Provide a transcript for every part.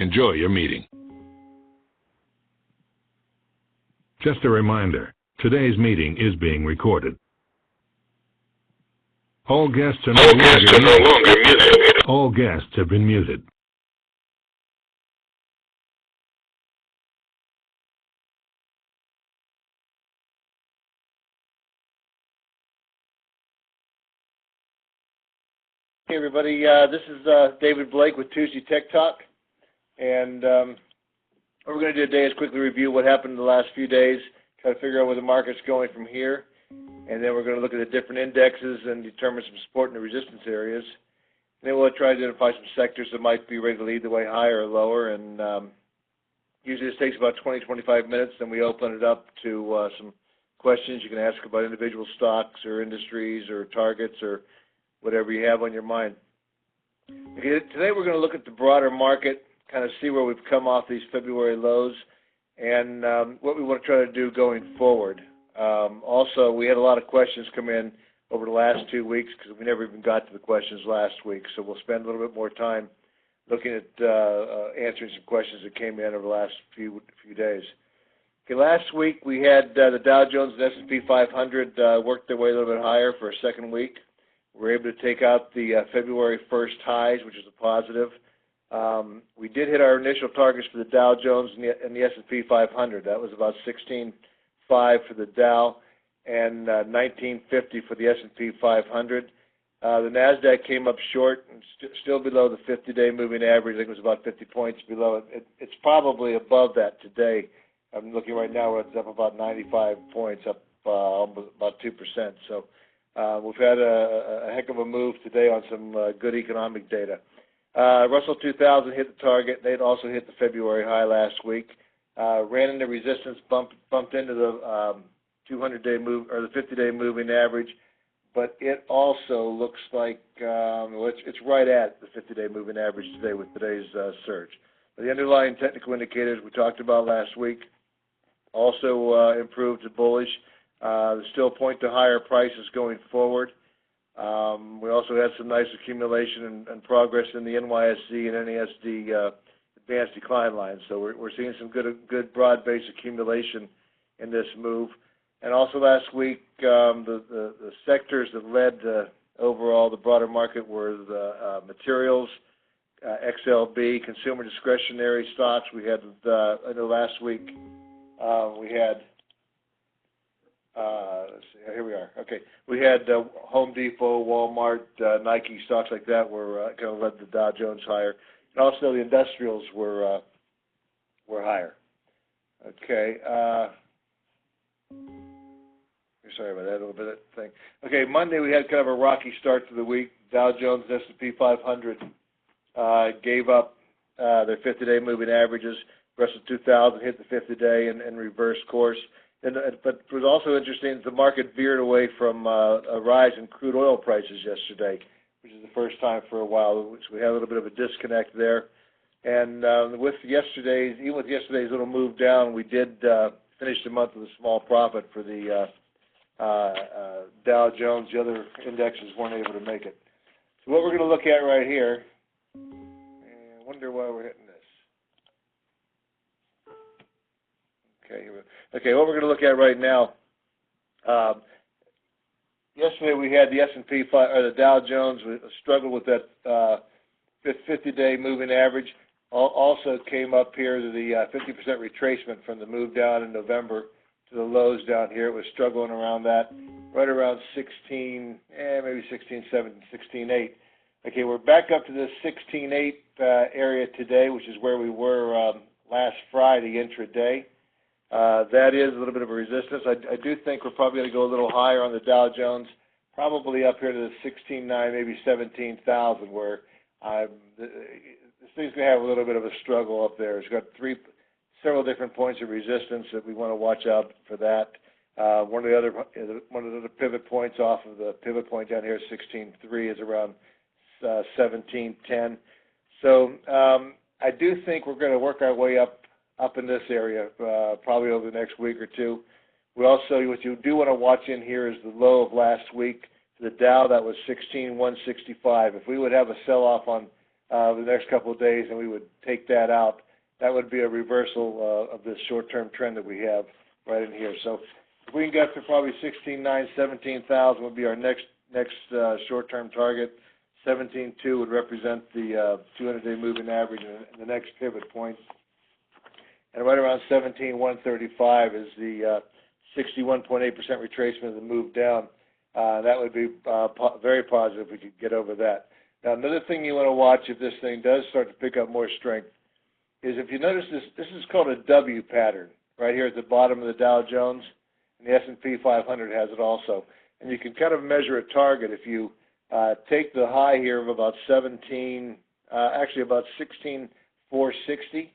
Enjoy your meeting. Just a reminder, today's meeting is being recorded. All guests are no longer muted. All guests have been muted. Hey everybody, this is David Blake with Tuesday Tech Talk, and what we're going to do today is quickly review what happened in the last few days, try to figure out where the market's going from here, and then we're going to look at the different indexes and determine some support and resistance areas. And then we'll try to identify some sectors that might be ready to lead the way higher or lower, and usually this takes about 20-25 minutes, then we open it up to some questions you can ask about individual stocks or industries or targets or whatever you have on your mind. Okay, today we're going to look at the broader market, kind of see where we've come off these February lows, and what we want to try to do going forward. Also, we had a lot of questions come in over the last 2 weeks because we never even got to the questions last week, so we'll spend a little bit more time looking at answering some questions that came in over the last few days. Okay, last week we had the Dow Jones and S&P 500 work their way a little bit higher for a second week. We were able to take out the February 1st highs, which is a positive. We did hit our initial targets for the Dow Jones and the S&P 500. That was about 16.5 for the Dow and 19.50 for the S&P 500. The Nasdaq came up short and still below the 50-day moving average. I think it was about 50 points below it. It's probably above that today. I'm looking right now where it's up about 95 points, up almost about 2%. So we've had a heck of a move today on some good economic data. Russell 2000 hit the target. They'd also hit the February high last week. Ran into resistance, bumped into the 200-day move or the 50-day moving average, but it also looks like it's right at the 50-day moving average today with today's surge. The underlying technical indicators we talked about last week also improved to bullish. They still point to higher prices going forward. We also had some nice accumulation and progress in the NYSE and NASD advanced decline lines. So we're seeing some good broad-based accumulation in this move. And also last week, the sectors that led overall the broader market were the materials, XLB, consumer discretionary stocks. We had, I know last week, we had, let's see, here we are. Okay, we had Home Depot, Walmart, Nike, stocks like that were kind of led the Dow Jones higher. And also the industrials were higher. Okay. Sorry about that, a little bit of thing. Okay, Monday we had kind of a rocky start to the week. Dow Jones and S&P 500 gave up their 50-day moving averages. Russell 2000 hit the 50-day and reversed course. But it was also interesting, the market veered away from a rise in crude oil prices yesterday, which is the first time for a while. So we had a little bit of a disconnect there. And even with yesterday's little move down, we did finish the month with a small profit for the Dow Jones. The other indexes weren't able to make it. So what we're going to look at right here, and I wonder why we're hitting this. Okay, what we're going to look at right now. Yesterday we had the S&P or the Dow Jones struggled with that 50-day moving average. Also came up here to the 50% retracement from the move down in November to the lows down here. It was struggling around that, right around 16, maybe 16.7, 16.8. Okay, we're back up to this 16.8 area today, which is where we were last Friday intraday. That is a little bit of a resistance. I do think we're probably going to go a little higher on the Dow Jones, probably up here to the 16.9, maybe 17,000, where this thing's going to have a little bit of a struggle up there. It's got several different points of resistance that we want to watch out for that. One of the other pivot points off of the pivot point down here, 16.3, is around 17.10. So I do think we're going to work our way up in this area probably over the next week or two. We also, what you do want to watch in here is the low of last week. The Dow, that was 16,165. If we would have a sell-off on the next couple of days, and we would take that out. That would be a reversal of this short-term trend that we have right in here. So if we can get to probably 16.9, 17,000 would be our next short-term target. 17.2 would represent the 200-day moving average and the next pivot point. And right around 17,135 is the 61.8% retracement of the move down. That would be very positive if we could get over that. Now, another thing you want to watch if this thing does start to pick up more strength is if you notice this is called a W pattern right here at the bottom of the Dow Jones, and the S&P 500 has it also. And you can kind of measure a target if you take the high here of about 16,460.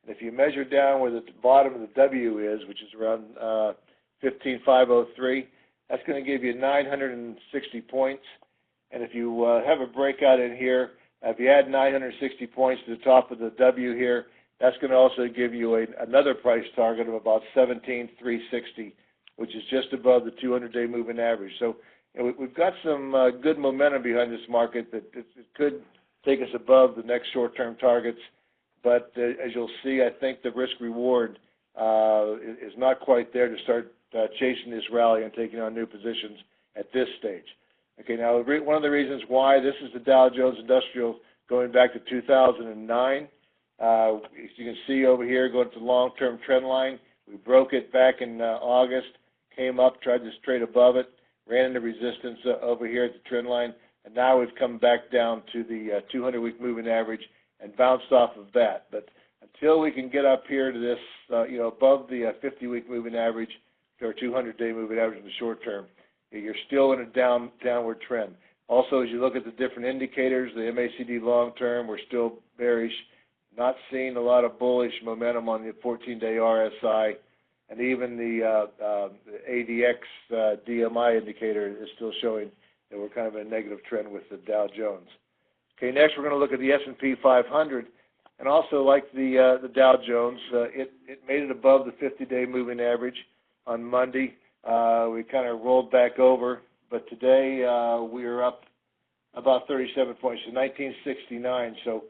And if you measure down where the bottom of the W is, which is around 15,503, that's going to give you 960 points. And if you have a breakout in here, if you add 960 points to the top of the W here, that's going to also give you another price target of about 17,360, which is just above the 200-day moving average. So we've got some good momentum behind this market that it could take us above the next short-term targets. But as you'll see, I think the risk-reward is not quite there to start chasing this rally and taking on new positions at this stage. Okay, now one of the reasons why this is the Dow Jones Industrial going back to 2009. As you can see over here, going to the long-term trend line, we broke it back in August, came up, tried to trade above it, ran into resistance over here at the trend line, and now we've come back down to the 200-week moving average and bounced off of that. But until we can get up here to this, above the 50-week moving average, or 200-day moving average in the short term, you're still in a downward trend. Also, as you look at the different indicators, the MACD long-term, we're still bearish, not seeing a lot of bullish momentum on the 14-day RSI, and even the ADX DMI indicator is still showing that we're kind of in a negative trend with the Dow Jones. Okay, next we're going to look at the S&P 500, and also like the Dow Jones, it made it above the 50-day moving average on Monday. We kind of rolled back over, but today we are up about 37 points to 1969. So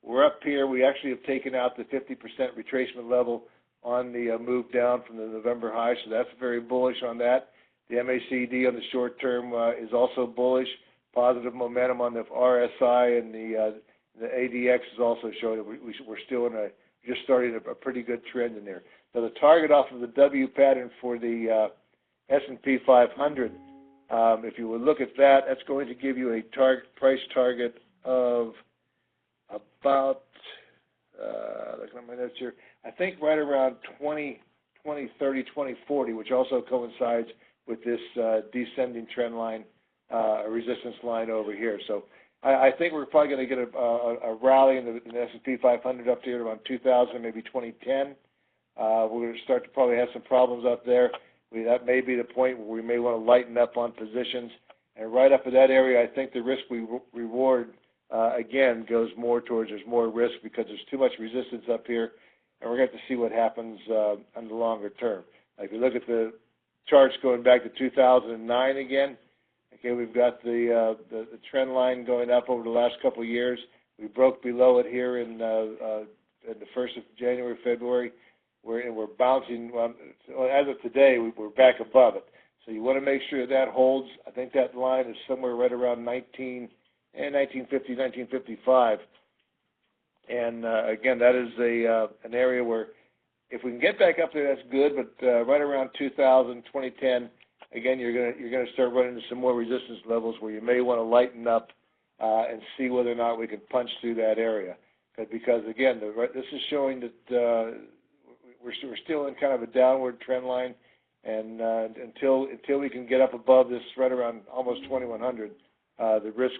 we're up here. We actually have taken out the 50% retracement level on the move down from the November high, so that's very bullish on that. The MACD on the short term is also bullish. Positive momentum on the RSI, and the ADX is also showing that we're still in just starting a pretty good trend in there. Now the target off of the W pattern for the S&P 500, if you would look at that, that's going to give you a price target of about, looking at my notes here, I think right around 2030, 2040, which also coincides with this descending trend line, resistance line over here. So I think we're probably going to get a rally in the S&P 500 up to here around 2000, maybe 2010. We're going to start to probably have some problems up there. That may be the point where we may want to lighten up on positions. And right up at that area, I think the risk reward, again, goes more towards there's more risk because there's too much resistance up here. And we're going to have to see what happens on the longer term. If you look at the charts going back to 2009 again, okay, we've got the trend line going up over the last couple of years. We broke below it here in the 1st of January, February. We're bouncing. As of today, we're back above it. So you want to make sure that holds. I think that line is somewhere right around 1950, 1955. And again, that is an area where if we can get back up there, that's good. But right around 2000, 2010, again, you're going to start running into some more resistance levels where you may want to lighten up and see whether or not we can punch through that area. Because again, this is showing that we're still in kind of a downward trend line, and until we can get up above this right around almost 2100, the risks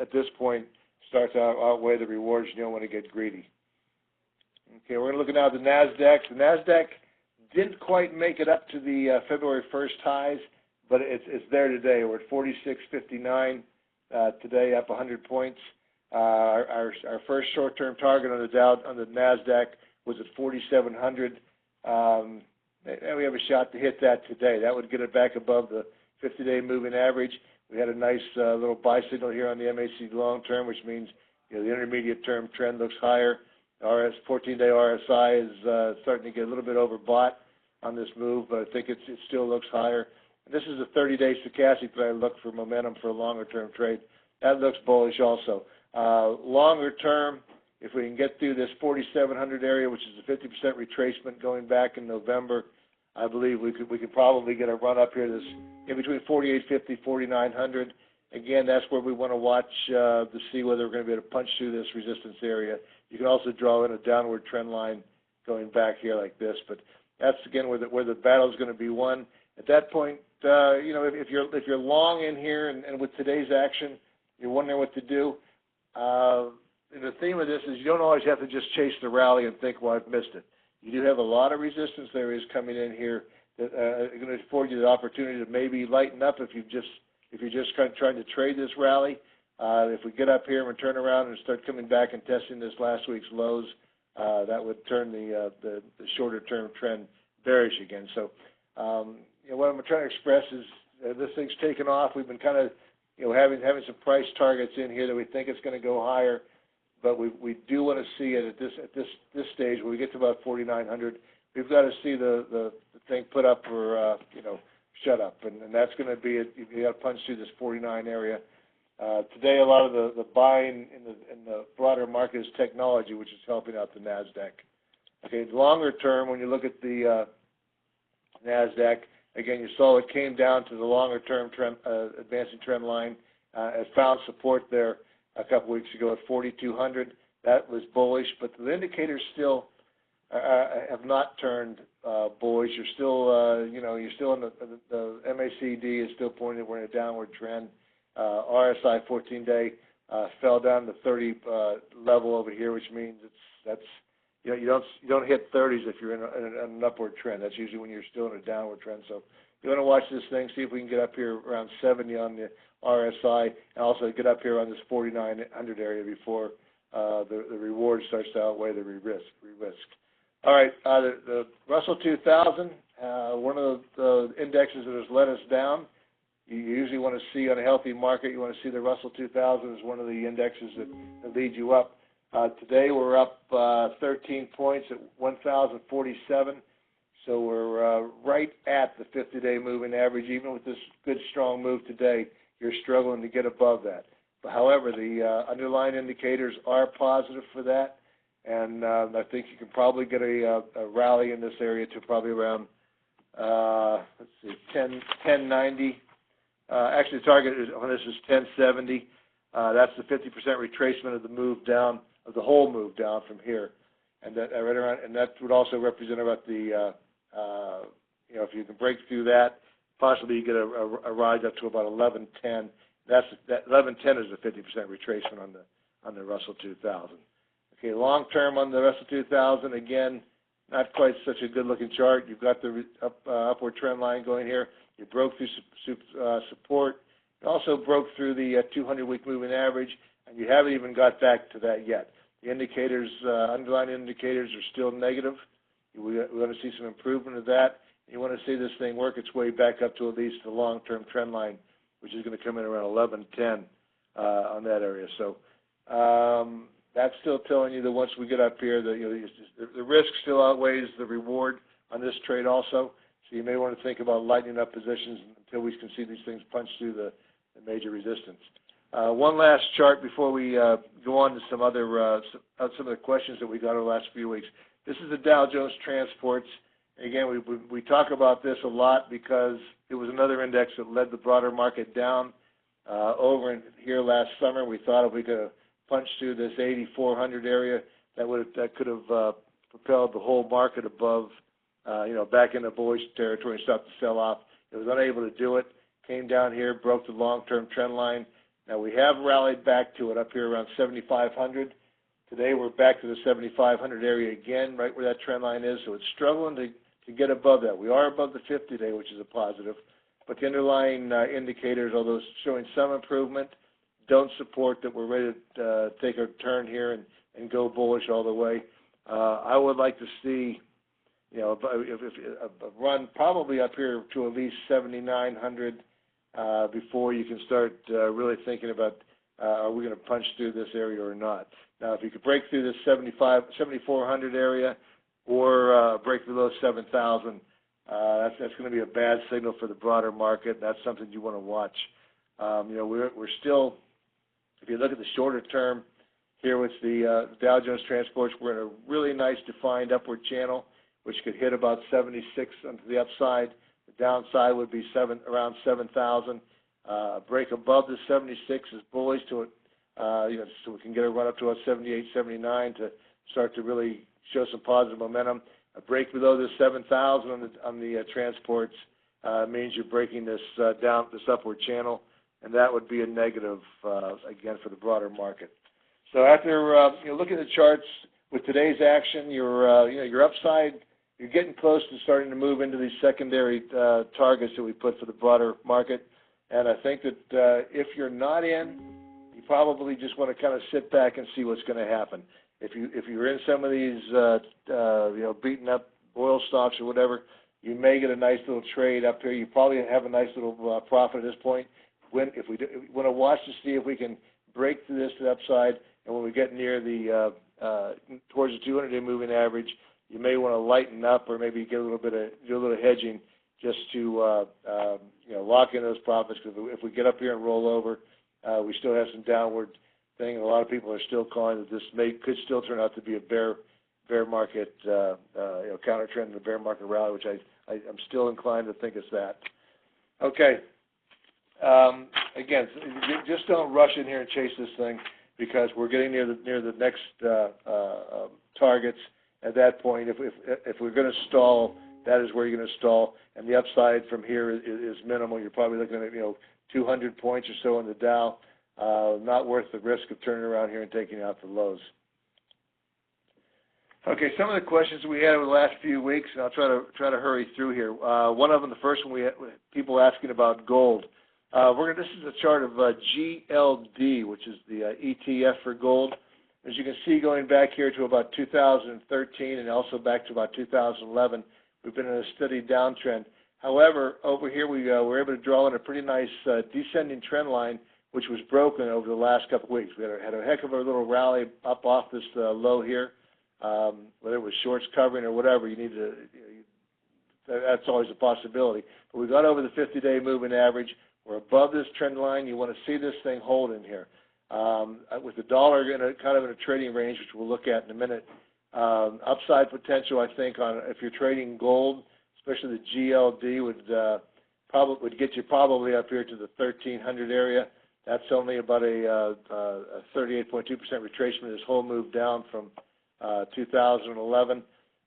at this point start to outweigh the rewards. You don't want to get greedy. Okay, we're going to look now at the Nasdaq. The Nasdaq didn't quite make it up to the February 1st highs, but it's there today. We're at 46.59 today, up 100 points. Our first short-term target on the Nasdaq was at 4,700. And we have a shot to hit that today. That would get it back above the 50-day moving average. We had a nice little buy signal here on the MACD long term, which means The intermediate term trend looks higher. The 14-day RSI is starting to get a little bit overbought on this move, but I think it still looks higher. And this is a 30-day stochastic that I look for momentum for a longer-term trade. That looks bullish also. Longer term, if we can get through this 4,700 area, which is a 50% retracement going back in November, I believe we could probably get a run up here. This in between 4,850, 4,900. Again, that's where we want to watch to see whether we're going to be able to punch through this resistance area. You can also draw in a downward trend line going back here like this, but that's again where the battle is going to be won. At that point, if you're long in here and with today's action, you're wondering what to do. The theme of this is you don't always have to just chase the rally and think, well, I've missed it. You do have a lot of resistance areas coming in here that are going to afford you the opportunity to maybe lighten up if you're just kind of trying to trade this rally. If we get up here and we turn around and start coming back and testing this last week's lows, that would turn the shorter term trend bearish again. So what I'm trying to express is this thing's taken off. We've been kind of having some price targets in here that we think it's going to go higher, but we do want to see it at this stage where we get to about 4,900. We've got to see the thing put up or shut up, and that's going to be it. You got to punch through this 49 area. Today, a lot of the buying in the broader market is technology, which is helping out the Nasdaq. Okay, longer term, when you look at the Nasdaq, again, you saw it came down to the longer term trend, advancing trend line. It found support there a couple weeks ago at 4,200. That was bullish, but the indicators still have not turned bullish. You're still, you're still in the MACD is still pointing that we're in a downward trend. RSI 14-day fell down to 30 level over here, which means you don't hit 30s if you're in an upward trend. That's usually when you're still in a downward trend. So you want to watch this thing, see if we can get up here around 70 on the RSI, and also get up here on this 4,900 area before the reward starts to outweigh the risk. All right, the Russell 2000, one of the indexes that has let us down. You usually want to see on a healthy market, you want to see the Russell 2000 as one of the indexes that lead you up. Today we're up 13 points at 1,047, so we're right at the 50-day moving average. Even with this good, strong move today, you're struggling to get above that. But however, the underlying indicators are positive for that, and I think you can probably get a rally in this area to probably around, 1090. Actually, the target on this is 1070. That's the 50% retracement of the move down, of the whole move down from here, and that right around, and that would also represent about the, if you can break through that, possibly you get a rise up to about 1110. That 1110 is the 50% retracement on the Russell 2000. Okay, long term on the Russell 2000, again, not quite such a good-looking chart. You've got the upward trend line going here. You broke through support. You also broke through the 200-week moving average, and you haven't even got back to that yet. The indicators, underlying indicators, are still negative. We want to see some improvement of that. You want to see this thing work its way back up to at least the long-term trend line, which is going to come in around 1110 on that area. So that's still telling you that once we get up here, the risk still outweighs the reward on this trade also. So you may want to think about lightening up positions until we can see these things punch through the major resistance. One last chart before we go on to some of the questions that we got over the last few weeks. This is the Dow Jones Transports. Again, we talk about this a lot because it was another index that led the broader market down. Over in here last summer, we thought if we could punch through this 8,400 area, that could have propelled the whole market above, back into bullish territory and stopped the sell-off. It was unable to do it. Came down here, broke the long-term trend line. Now we have rallied back to it up here around 7,500. Today we're back to the 7,500 area again, right where that trend line is. So it's struggling to get above that. We are above the 50-day, which is a positive. But the underlying indicators, although showing some improvement, don't support that we're ready to take our turn here and go bullish all the way. I would like to see, a run probably up here to at least 7,900 before you can start really thinking about are we going to punch through this area or not? Now, if you could break through this 7,400 area or break below 7,000, that's going to be a bad signal for the broader market. That's something you want to watch. We're still, if you look at the shorter term, here with the Dow Jones transports, we're in a really nice defined upward channel, which could hit about 76 onto the upside. The downside would be around 7,000. Break above the 76 is bullish to it, so we can get a run up to about 78, 79 to start to really show some positive momentum. A break below the 7,000 on the transports means you're breaking this upward channel, and that would be a negative again for the broader market. So after looking at the charts with today's action, your upside, you're getting close to starting to move into these secondary targets that we put for the broader market. And I think that if you're not in, you probably just want to kind of sit back and see what's going to happen. If you're in some of these beaten up oil stocks or whatever, you may get a nice little trade up here. You probably have a nice little profit at this point. We want to watch to see if we can break through this to the upside, and when we get near the towards the 200-day moving average, you may want to lighten up or maybe do a little hedging just to lock in those profits. Because if we get up here and roll over, we still have some downward thing, and a lot of people are still calling that this could still turn out to be a bear market counter trend in the bear market rally, which I'm still inclined to think it's that. Okay. Again, just don't rush in here and chase this thing, because we're getting near the next targets. At that point, if we're going to stall, that is where you're going to stall, and the upside from here is minimal. You're probably looking at 200 points or so in the Dow. Not worth the risk of turning around here and taking out the lows. Okay, some of the questions we had over the last few weeks, and I'll try to hurry through here. One of them, the first one, we had people asking about gold. This is a chart of GLD, which is the ETF for gold. As you can see, going back here to about 2013 and also back to about 2011, we've been in a steady downtrend. However, over here we were able to draw in a pretty nice descending trend line, which was broken over the last couple of weeks. We had a heck of a little rally up off this low here. Whether it was shorts covering or whatever, that's always a possibility. But we got over the 50-day moving average. We're above this trend line. You want to see this thing hold in here. With the dollar in a trading range, which we'll look at in a minute, upside potential, I think, if you're trading gold, especially the GLD, would get you probably up here to the 1,300 area. That's only about a 38.2% retracement. This whole move down from 2011.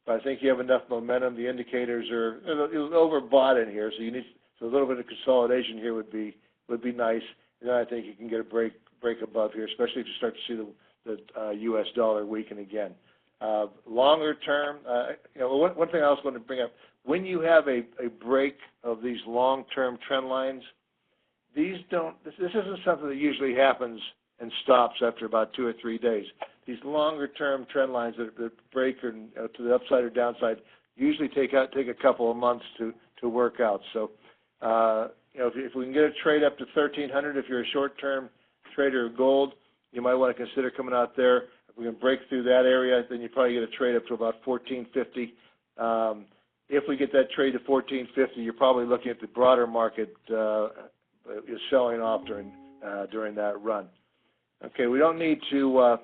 But I think you have enough momentum. The indicators are overbought in here, so a little bit of consolidation here would be nice. And then I think you can get a break above here, especially if you start to see the U.S. dollar weaken again. Longer term, one thing I also want to bring up: when you have a break of these long-term trend lines, this isn't something that usually happens and stops after about 2 or 3 days. These longer-term trend lines that break to the upside or downside usually take a couple of months to work out. So, if we can get a trade up to 1,300, if you're a short-term trader of gold, you might want to consider coming out there. If we can break through that area, then you probably get a trade up to about 1,450. If we get that trade to 1,450, you're probably looking at the broader market is selling off during that run. Okay, we don't need to.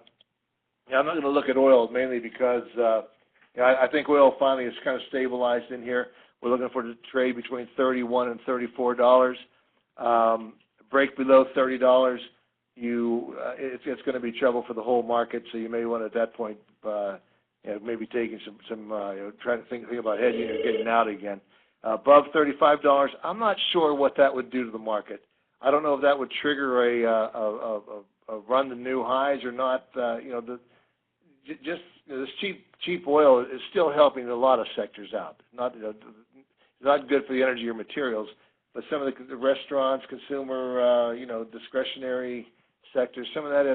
I'm not going to look at oil mainly because I think oil finally is kind of stabilized in here. We're looking for the trade between $31 and $34. Break below $30, it's going to be trouble for the whole market. So you may want at that point, maybe taking some trying to think about hedging or getting out again. Above $35, I'm not sure what that would do to the market. I don't know if that would trigger a run to new highs or not. This cheap oil is still helping a lot of sectors out. Not good for the energy or materials, but some of the restaurants, consumer, discretionary sectors, some of that.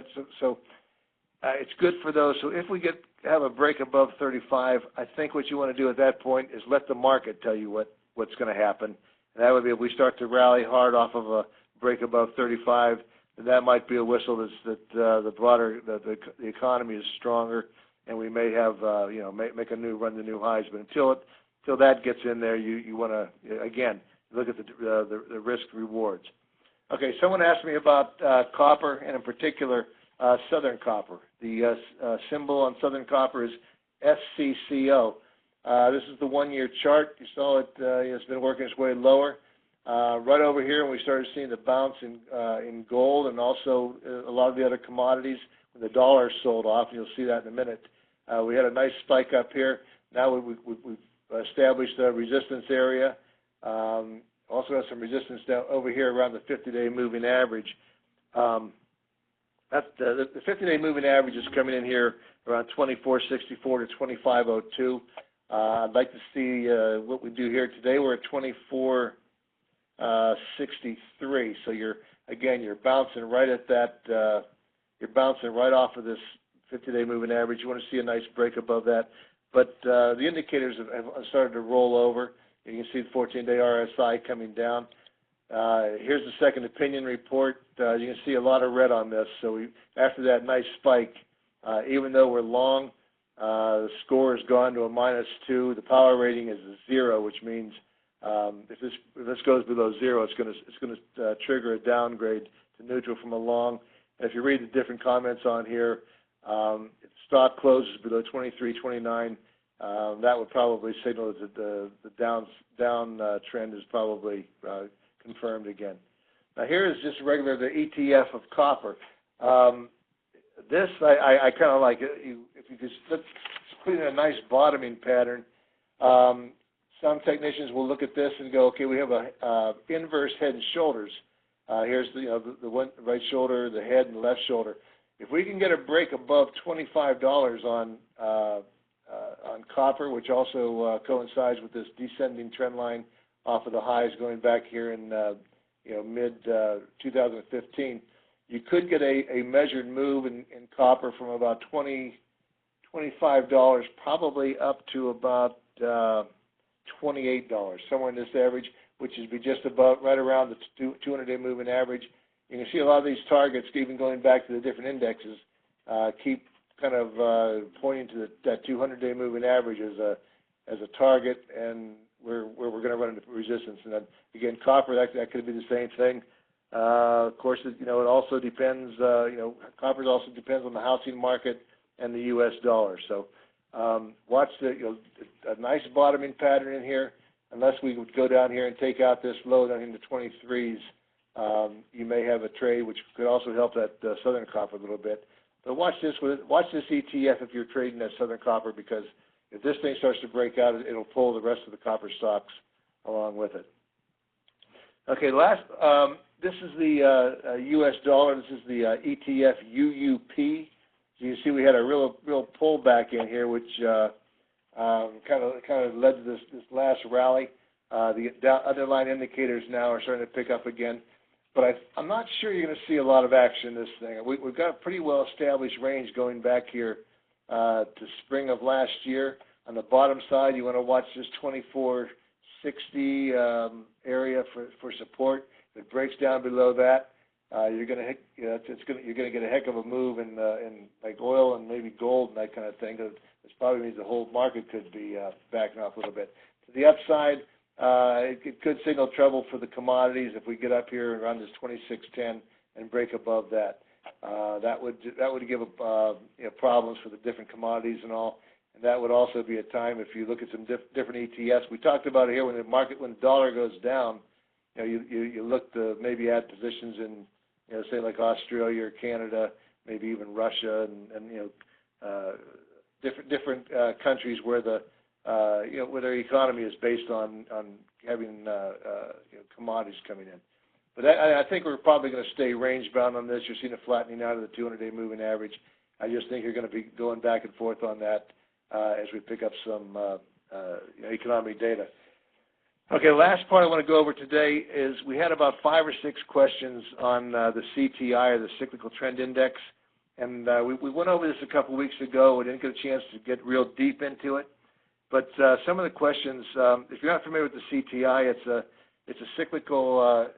It's good for those. So if we have a break above 35, I think what you want to do at that point is let the market tell you what's going to happen. And that would be if we start to rally hard off of a break above 35, then that might be a whistle that the economy is stronger, and we may have make a run to new highs. But until that gets in there, you want to again look at the risk rewards. Okay, someone asked me about copper, and in particular Southern Copper. The symbol on Southern Copper is SCCO. This is the one-year chart. You saw it. It's been working its way lower. Right over here, when we started seeing the bounce in gold and also a lot of the other commodities, when the dollar sold off, and you'll see that in a minute. We had a nice spike up here. Now we've established a resistance area. Also have some resistance down over here around the 50-day moving average. The 50-day moving average is coming in here around 2464 to 2502. I'd like to see what we do here today. We're at 2463. So you're bouncing right at that. You're bouncing right off of this 50-day moving average. You want to see a nice break above that. But the indicators have started to roll over. You can see the 14-day RSI coming down. Here's the second opinion report. You can see a lot of red on this. So after that nice spike, even though we're long, the score has gone to a -2. The power rating is a 0, which means if this goes below 0, it's going to trigger a downgrade to neutral from a long. And if you read the different comments on here, if stock closes below 23.29. That would probably signal that the down trend is probably confirmed again. Now here is just regular the ETF of copper. This I kind of like it. If you just put in a nice bottoming pattern. Some technicians will look at this and go, okay, we have a inverse head and shoulders. Here's the one right shoulder, the head, and the left shoulder. If we can get a break above $25 on copper, which also coincides with this descending trend line off of the highs going back here in mid 2015, you could get a measured move in copper from about $25 probably up to about $28, somewhere in this average, which would be just about right around the 200-day moving average. You can see a lot of these targets, even going back to the different indexes, keep kind of pointing to that 200-day moving average as a target, and where we're going to run into resistance. And then again, copper, that could be the same thing. Of course, it also depends. Copper also depends on the housing market and the U.S. dollar. So watch a nice bottoming pattern in here. Unless we would go down here and take out this low down into 23s, you may have a trade which could also help that Southern Copper a little bit. But watch this ETF if you're trading that Southern Copper, because if this thing starts to break out, it'll pull the rest of the copper stocks along with it. Okay, this is the U.S. dollar. This is the ETF UUP. So you see we had a real pullback in here, which kind of led to this last rally. The underlying indicators now are starting to pick up again. But I'm not sure you're going to see a lot of action in this thing. We've got a pretty well-established range going back here to spring of last year. On the bottom side, you want to watch this 2460 area for support. If it breaks down below that, you're going to get a heck of a move in like oil and maybe gold and that kind of thing. This probably means the whole market could be backing off a little bit. To the upside, it could signal trouble for the commodities if we get up here around this 2610 and break above that. That would give problems for the different commodities and all. And that would also be a time if you look at some different ETFs. We talked about it here when the dollar goes down. You look to maybe add positions in say like Australia or Canada, maybe even Russia, and different countries where where their economy is based on having commodities coming in. But I think we're probably going to stay range bound on this. You're seeing a flattening out of the 200-day moving average. I just think you're going to be going back and forth on that as we pick up some economic data. Okay, the last part I want to go over today is we had about 5 or 6 questions on the CTI, or the Cyclical Trend Index, and we went over this a couple weeks ago. We didn't get a chance to get real deep into it, but some of the questions, if you're not familiar with the CTI, it's a cyclical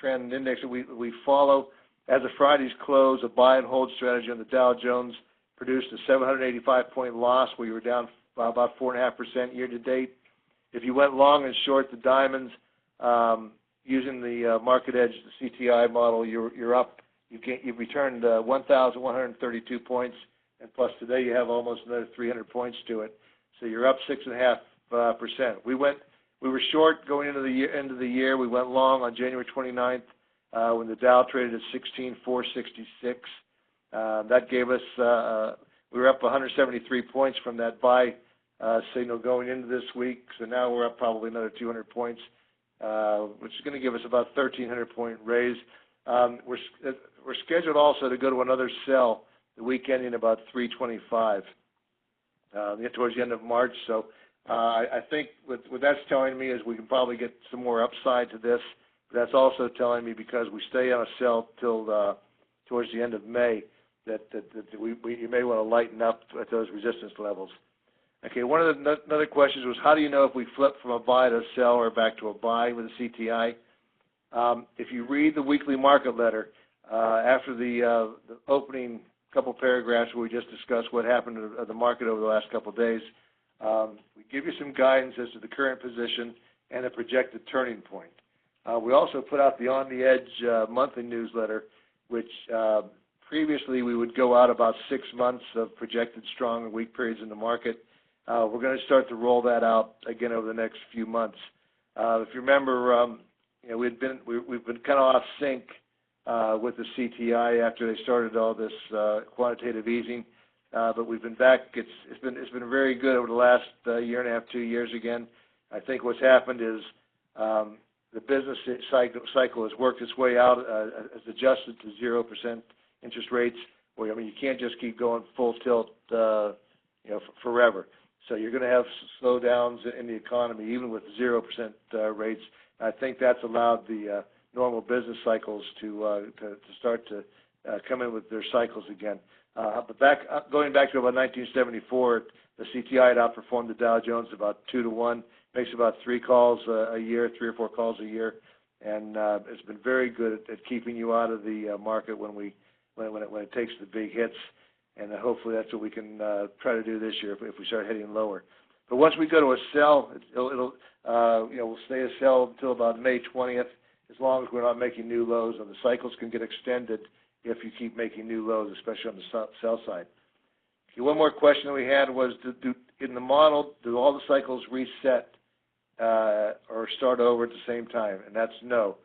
trend index that we follow. As of Friday's close, a buy and hold strategy on the Dow Jones produced a 785-point loss, where you were down about 4.5% year to date. If you went long and short the diamonds using the Market Edge, the CTI model, you're up. You've returned 1,132 points, and plus today you have almost another 300 points to it. So you're up 6.5%. We were short going into the end of the year. We went long on January 29th when the Dow traded at 16,466. That gave us we were up 173 points from that buy signal going into this week. So now we're up probably another 200 points, which is going to give us about 1,300 point raise. We're scheduled also to go to another sell the week ending about 325 towards the end of March. So I think what that's telling me is we can probably get some more upside to this. But that's also telling me, because we stay on a sell till towards the end of May, that you may want to lighten up at those resistance levels. Okay, one of the other questions was, how do you know if we flip from a buy to a sell or back to a buy with a CTI? If you read the weekly market letter, after the opening couple paragraphs where we just discussed what happened to the market over the last couple of days, we give you some guidance as to the current position and a projected turning point. We also put out the On the Edge monthly newsletter, which previously we would go out about 6 months of projected strong and weak periods in the market. We're going to start to roll that out again over the next few months. If you remember, we've been kind of off sync with the CTI after they started all this quantitative easing, but we've been back. It's been very good over the last year and a half, 2 years again. I think what's happened is the business cycle has worked its way out, has adjusted to 0% interest rates. Well, I mean, you can't just keep going full tilt, forever. So you're going to have slowdowns in the economy, even with 0% rates. I think that's allowed the normal business cycles to start to come in with their cycles again. But going back to about 1974, the CTI had outperformed the Dow Jones about 2-to-1. Makes about 3 calls a year, 3 or 4 calls a year, and it's been very good at keeping you out of the market when it takes the big hits. And hopefully that's what we can try to do this year if we start heading lower. But once we go to a sell, we'll stay a sell until about May 20th, as long as we're not making new lows, and the cycles can get extended if you keep making new lows, especially on the sell side. Okay, one more question that we had was, in the model, do all the cycles reset or start over at the same time? And that's no.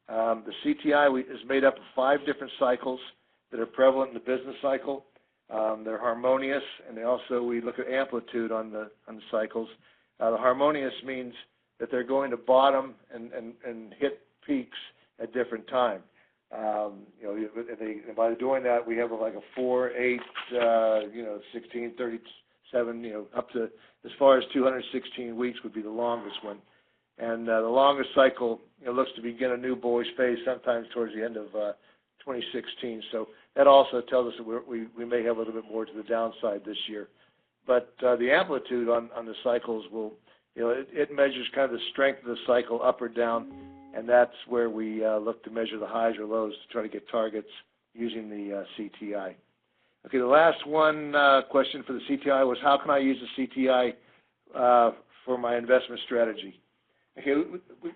The CTI is made up of 5 different cycles that are prevalent in the business cycle. They're harmonious, and we look at amplitude on the cycles. The harmonious means that they're going to bottom and hit peaks at different times. By doing that, we have like a 4, 8, 16, 37, up to as far as 216 weeks would be the longest one. And the longest cycle looks to begin a new bullish phase sometimes towards the end of 2016. So that also tells us that we may have a little bit more to the downside this year. But the amplitude on the cycles it measures kind of the strength of the cycle up or down, and that's where we look to measure the highs or lows to try to get targets using the CTI. Okay, the last one question for the CTI was, how can I use the CTI for my investment strategy? Okay, we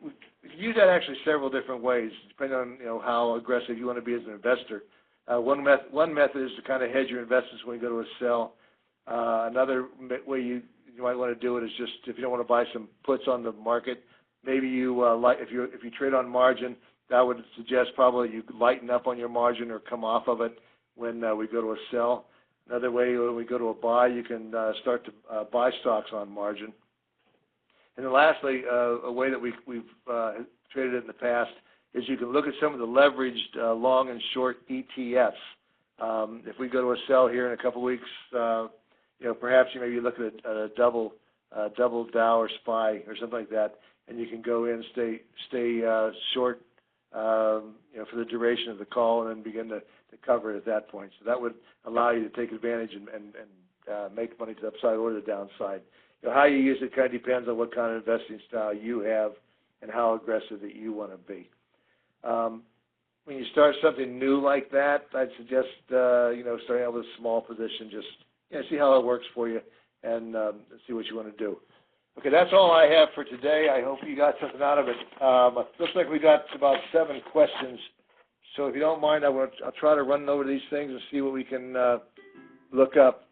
can use that actually several different ways, depending on how aggressive you want to be as an investor. One method is to kind of hedge your investments when you go to a sell. Another way you might want to do it is just, if you don't want to buy some puts on the market, maybe if you trade on margin, that would suggest probably you lighten up on your margin or come off of it when we go to a sell. Another way, when we go to a buy, you can start to buy stocks on margin. And then lastly, a way that we've traded it in the past is you can look at some of the leveraged long and short ETFs. If we go to a sell here in a couple of weeks, perhaps you may be looking at a double Dow or SPY or something like that, and you can go in and stay short, for the duration of the call, and then begin to cover it at that point. So that would allow you to take advantage and make money to the upside or the downside. How you use it kind of depends on what kind of investing style you have and how aggressive that you want to be. when you start something new like that, I'd suggest, starting out with a small position, just see how it works for you and see what you want to do. Okay, that's all I have for today. I hope you got something out of it. Looks like we got about 7 questions. So if you don't mind, I'll try to run over these things and see what we can look up.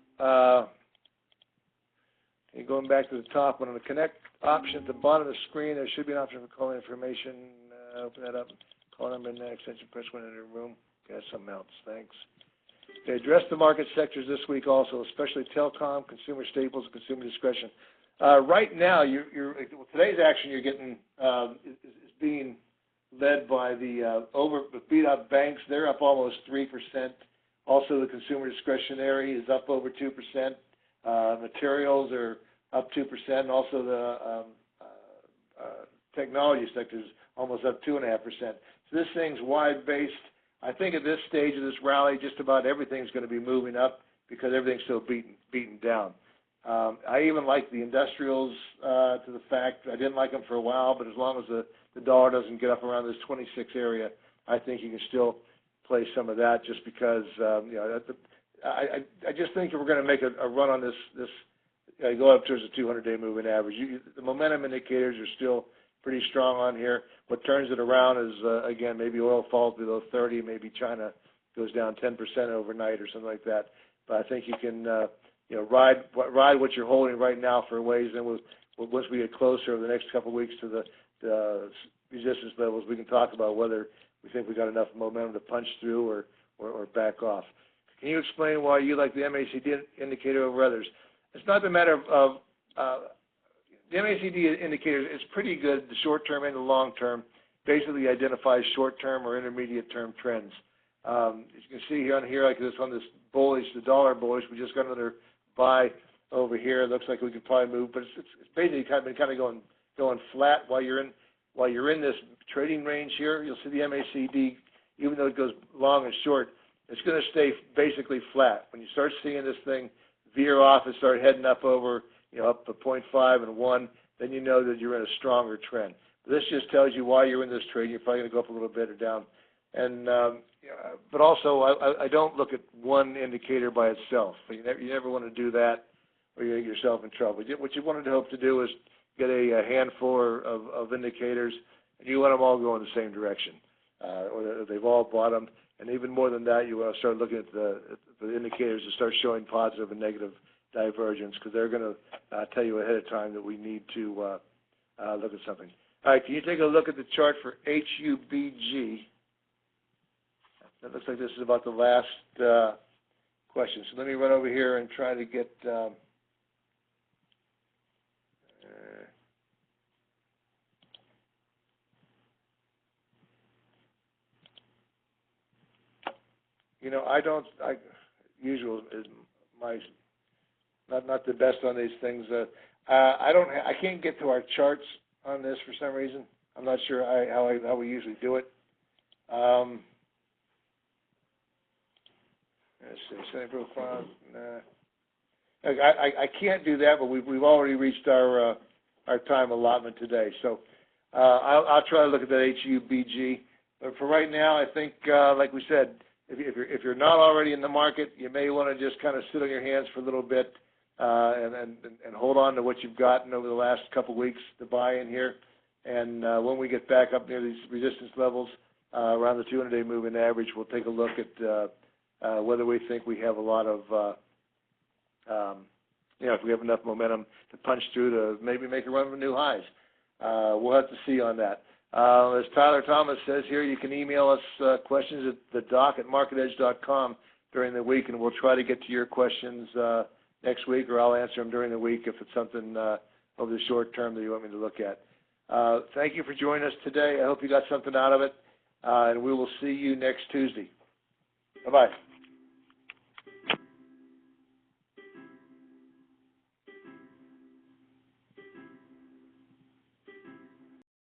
Going back to the top one, on the connect option at the bottom of the screen, there should be an option for calling information. Open that up. Call number in the extension, press 1 in the room. Okay, that's something else. Thanks. Okay, address the market sectors this week also, especially telecom, consumer staples, and consumer discretion. Right now, today's action you're getting is being led by the beat up banks. They're up almost 3%. Also, the consumer discretionary is up over 2%. Materials are up 2%. And also, the technology sector is almost up 2.5%. So this thing's wide-based. I think at this stage of this rally, just about everything's going to be moving up because everything's so beaten down. I even like the industrials to the fact I didn't like them for a while, but as long as the dollar doesn't get up around this 26 area, I think you can still play some of that just because, I just think if we're going to make a run on this go up towards the 200-day moving average. The momentum indicators are still pretty strong on here. What turns it around is, again, maybe oil falls below 30, maybe China goes down 10% overnight or something like that. But I think you can, ride what you're holding right now for a ways. And once we get closer over the next couple of weeks to the resistance levels, we can talk about whether we think we got enough momentum to punch through or back off. Can you explain why you like the MACD indicator over others? It's not a matter of the MACD indicator is pretty good, the short term and the long term. Basically identifies short term or intermediate term trends. As you can see here like this on this bullish, the dollar bullish, we just got another buy over here. It looks like we could probably move, but it's basically kind of going flat while you're in this trading range here. You'll see the MACD, even though it goes long and short, it's going to stay basically flat. When you start seeing this thing veer off and start heading up over, up to 0.5 and 1, then you know that you're in a stronger trend. This just tells you why you're in this trade. You're probably going to go up a little bit or down. And but also, I don't look at one indicator by itself. You never want to do that, or you get yourself in trouble. What you wanted to hope to do is get a handful of indicators, and you want them all go in the same direction, or they've all bottomed. And even more than that, you want to start looking at the indicators to start showing positive and negative divergence, because they're going to tell you ahead of time that we need to look at something. All right, can you take a look at the chart for HUBG? That looks like this is about the last question. So let me run over here and try to get usual is my not the best on these things. I can't get to our charts on this for some reason. I'm not sure how we usually do it. Let's see, setting profile. I can't do that, but we've already reached our time allotment today. So I'll try to look at that HUBG. But for right now, I think, like we said, if you're not already in the market, you may want to just kind of sit on your hands for a little bit and hold on to what you've gotten over the last couple of weeks to buy in here. And when we get back up near these resistance levels around the 200-day moving average, we'll take a look at whether we think we have a lot of, if we have enough momentum to punch through to maybe make a run for new highs. We'll have to see on that. As Tyler Thomas says here, you can email us questions at thedoc@marketedge.com during the week, and we'll try to get to your questions next week, or I'll answer them during the week if it's something over the short term that you want me to look at. Thank you for joining us today. I hope you got something out of it, and we will see you next Tuesday. Bye-bye.